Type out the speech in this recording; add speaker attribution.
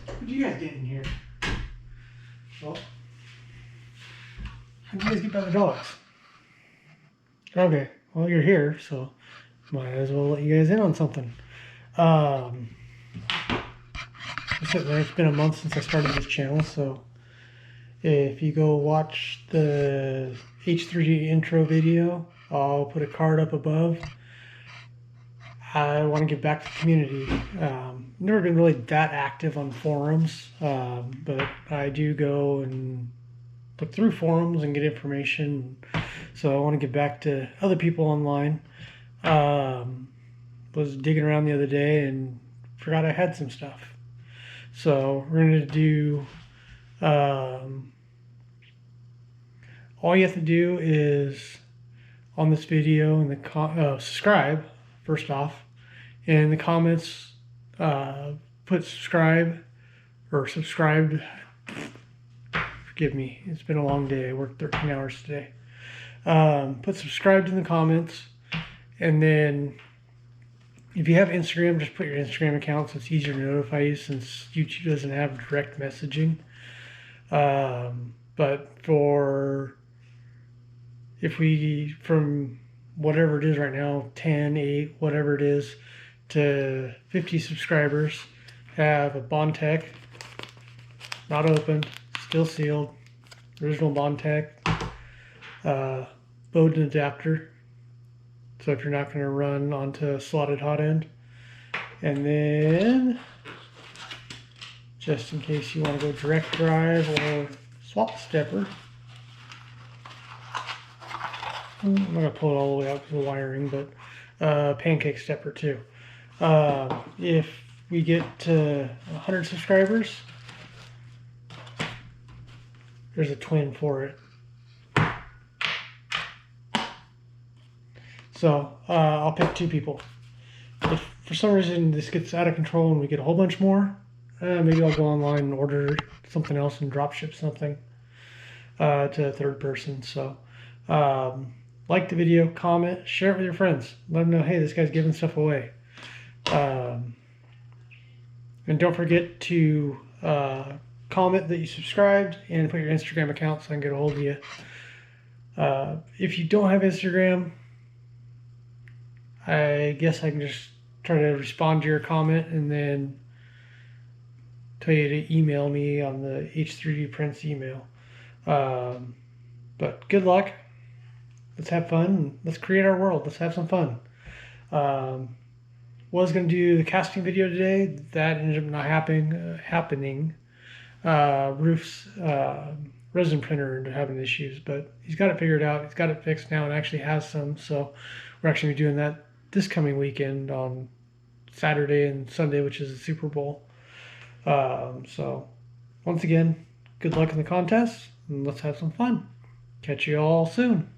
Speaker 1: What did you guys get in here? Well, how did you guys get by the dogs? Okay, well you're here, so might as well let you guys in on something. It's been a month since I started this channel, so if you go watch the H3G intro video, I'll put a card up above. I want to give back to the community. Never been really that active on forums, but I do go and look through forums and get information. So I want to give back to other people online. Was digging around the other day and forgot I had some stuff. So we're going to do, all you have to do is on this video in the subscribe first off. In the comments, put subscribe or subscribed. Forgive me, it's been a long day. I worked 13 hours today. Put subscribed in the comments, and then if you have Instagram, just put your Instagram account so it's easier to notify you since YouTube doesn't have direct messaging. But if we, from whatever it is right now, 10, 8, whatever it is, to 50 subscribers, have a Bondtech, not opened, still sealed, original Bondtech, Bowden adapter, so if you're not going to run onto a slotted hot end. And then, just in case you want to go direct drive or swap stepper, I'm not going to pull it all the way out because of the wiring, but pancake stepper too. If we get to 100 subscribers, there's a twin for it. So I'll pick 2 people. If for some reason this gets out of control and we get a whole bunch more, maybe I'll go online and order something else and drop ship something to a third person. So like the video, comment, share it with your friends. Let them know, hey, this guy's giving stuff away. And don't forget to comment that you subscribed and put your Instagram account so I can get a hold of you. If you don't have Instagram, I guess I can just try to respond to your comment and then tell you to email me on the H3D Prince email. But good luck. Let's have fun. Let's create our world. Let's have some fun. Was going to do the casting video today. That ended up not happening. Roof's resin printer ended up having issues, but he's got it figured out. He's got it fixed now and actually has some. So we're actually doing that this coming weekend on Saturday and Sunday, which is the Super Bowl. So once again, good luck in the contest and let's have some fun. Catch you all soon.